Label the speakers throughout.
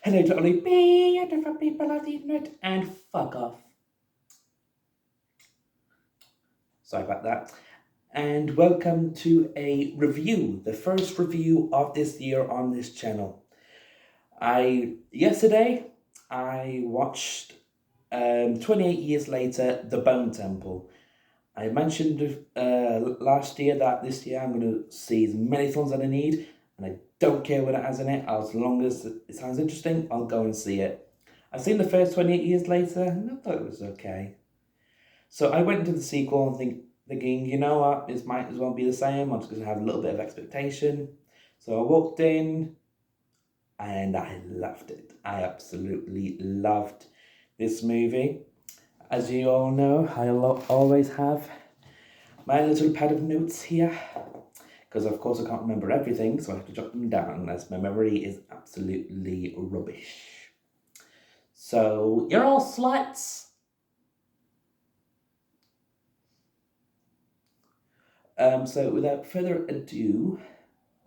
Speaker 1: Hello to only beautiful people on the internet and fuck off. Sorry about that. And welcome to a review, the first review of this year on this channel. Yesterday I watched 28 years later, The Bone Temple. I mentioned last year that this year I'm going to see as many films as I need, and I don't care what it has in it. As long as it sounds interesting, I'll go and see it. I've seen the first 28 years later, and I thought it was okay. So I went into the sequel and thinking, you know what, this might as well be the same. I'm just going to have a little bit of expectation. So I walked in, and I loved it. I absolutely loved this movie. As you all know, I always have my little pad of notes here, because of course I can't remember everything, so I have to jot them down as my memory is absolutely rubbish. So, you're all sluts! So without further ado,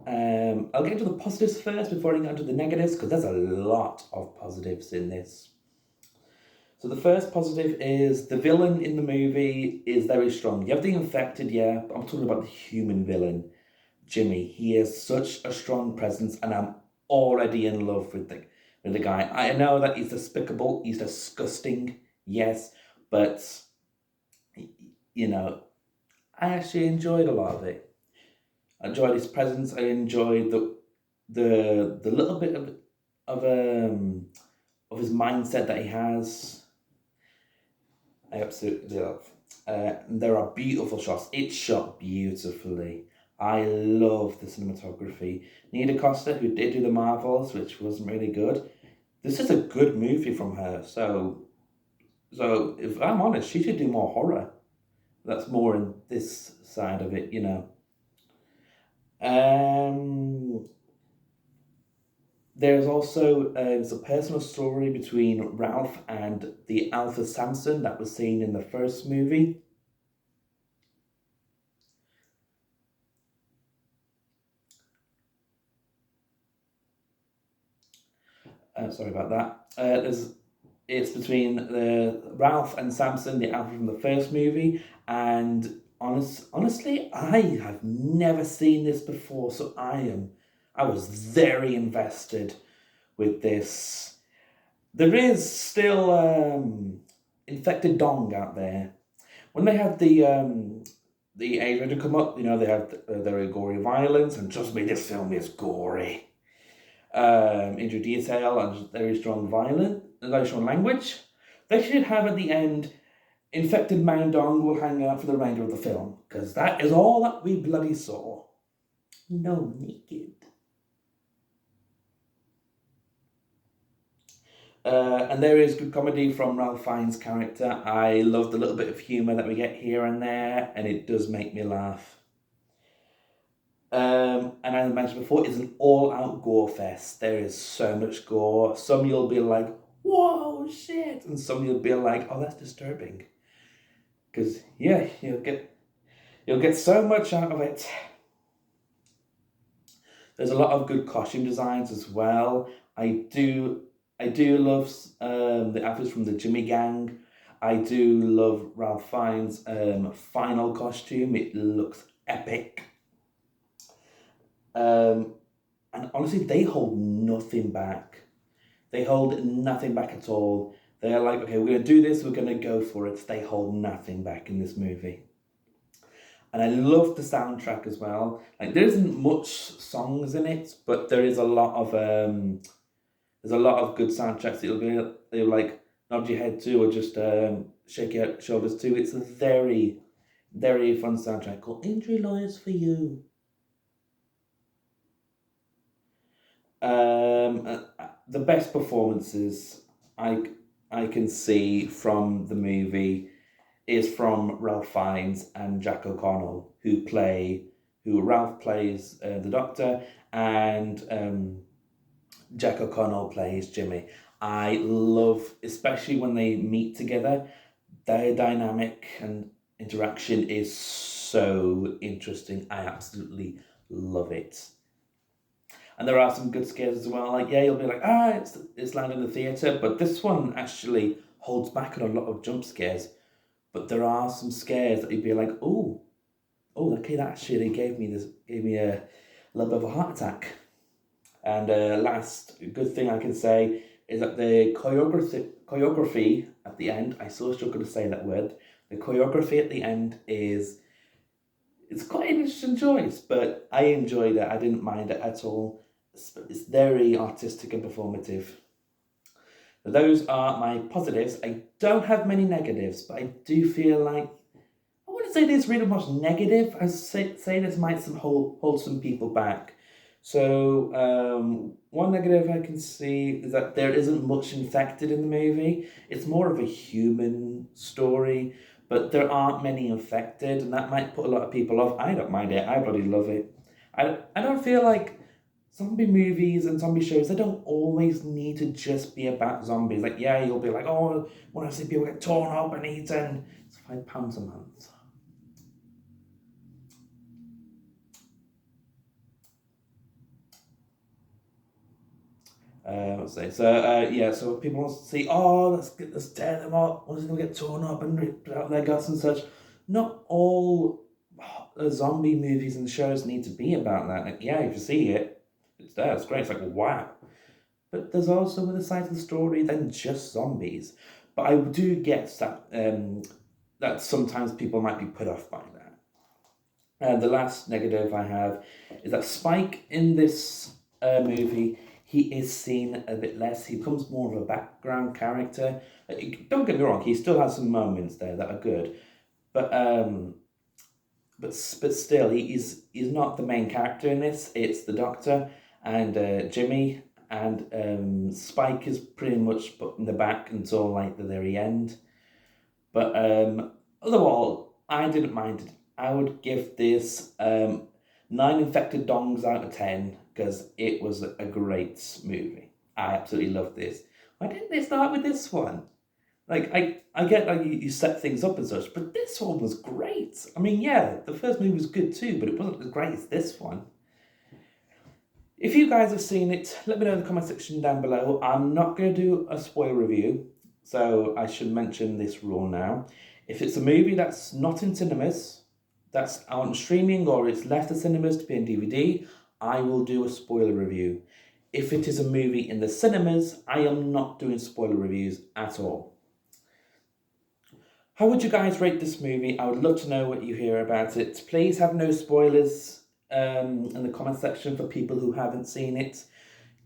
Speaker 1: I'll get into the positives first before I get into the negatives, because there's a lot of positives in this. So the first positive is the villain in the movie is very strong. You have the infected, yeah, but I'm talking about the human villain, Jimmy. He has such a strong presence, and I'm already in love with the guy. I know that he's despicable, he's disgusting, yes, but you know, I actually enjoyed a lot of it. I enjoyed his presence. I enjoyed the little bit of his mindset that he has. I absolutely love. There are beautiful shots. It's shot beautifully. I love the cinematography. Nina Costa, who did do The Marvels, which wasn't really good. This is a good movie from her. So if I'm honest, she should do more horror. That's more in this side of it, you know. There's also there's a personal story between Ralph and the Alpha Samson that was seen in the first movie. Sorry about that. It's between Ralph and Samson, the Alpha from the first movie, and honestly, I have never seen this before, so I was very invested with this. There is still infected dong out there. When they have the A-rated come up, you know, they have their gory violence, and trust me, this film is gory. Into detail and very strong very strong language. They should have at the end, infected man dong will hang out for the remainder of the film, because that is all that we bloody saw. No naked. And there is good comedy from Ralph Fiennes' character. I love the little bit of humour that we get here and there, and it does make me laugh. And as I mentioned before, it's an all-out gore fest. There is so much gore. Some you'll be like, whoa, shit! And some you'll be like, oh, that's disturbing. Because, yeah, you'll get so much out of it. There's a lot of good costume designs as well. I do love the outfits from the Jimmy Gang. I do love Ralph Fiennes' final costume. It looks epic. And honestly, they hold nothing back. They hold nothing back at all. They're like, okay, we're going to do this, we're going to go for it. They hold nothing back in this movie. And I love the soundtrack as well. Like, there isn't much songs in it, but there is a lot of there's a lot of good soundtracks. They'll like nod your head to, or just shake your shoulders to. It's a very, very fun soundtrack called Injury Lawyers for You. The best performances I can see from the movie is from Ralph Fiennes and Jack O'Connell, who Ralph plays the Doctor, and Jack O'Connell plays Jimmy. I love, especially when they meet together, their dynamic and interaction is so interesting. I absolutely love it. And there are some good scares as well. Like, yeah, you'll be like, it's loud in the theatre, but this one actually holds back on a lot of jump scares. But there are some scares that you'd be like, okay, that actually gave me a little bit of a heart attack. And last good thing I can say is that the choreography at the end, I so struggle to say that word. The choreography at the end it's quite an interesting choice, but I enjoyed it. I didn't mind it at all. It's very artistic and performative. So those are my positives. I don't have many negatives, but I do feel like I wouldn't say there's really much negative. I say this might hold some people back. So one negative I can see is that there isn't much infected in the movie. It's more of a human story, but there aren't many infected, and that might put a lot of people off. I don't mind it. I bloody love it. I don't feel like zombie movies and zombie shows, they don't always need to just be about zombies. Like, yeah, you'll be like, oh, I want to see people get torn up and eaten. It's £5 a month. Let's say so people want to see, let's tear them up, let's gonna get torn up and rip out their guts and such. Not all zombie movies and shows need to be about that. Like, yeah, if you see it, it's there, it's great, it's like, wow. But there's also other sides of the story than just zombies. But I do get that sometimes people might be put off by that. And the last negative I have is that Spike in this movie, he is seen a bit less. He becomes more of a background character. Don't get me wrong, he still has some moments there that are good, but still, he's not the main character in this. It's the Doctor and Jimmy, and Spike is pretty much put in the back until like the very end. But overall, I didn't mind it. I would give this 9 infected dongs out of 10 because it was a great movie. I absolutely loved this. Why didn't they start with this one? Like, I get like you set things up and such, but this one was great. I mean, yeah, the first movie was good too, but it wasn't as great as this one. If you guys have seen it, let me know in the comment section down below. I'm not going to do a spoiler review, so I should mention this rule now. If it's a movie that's not in cinemas, that's on streaming or it's left the cinemas to be on DVD, I will do a spoiler review. If it is a movie in the cinemas, I am not doing spoiler reviews at all. How would you guys rate this movie? I would love to know what you hear about it. Please have no spoilers in the comment section for people who haven't seen it,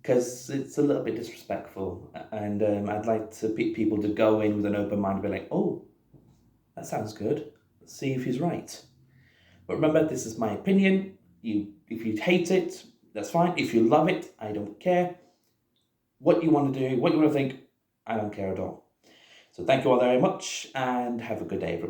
Speaker 1: because it's a little bit disrespectful, and I'd like people to go in with an open mind and be like, oh, that sounds good. Let's see if he's right. But remember, this is my opinion. If you hate it, that's fine. If you love it, I don't care. What you want to do, what you want to think, I don't care at all. So thank you all very much, and have a good day, everybody.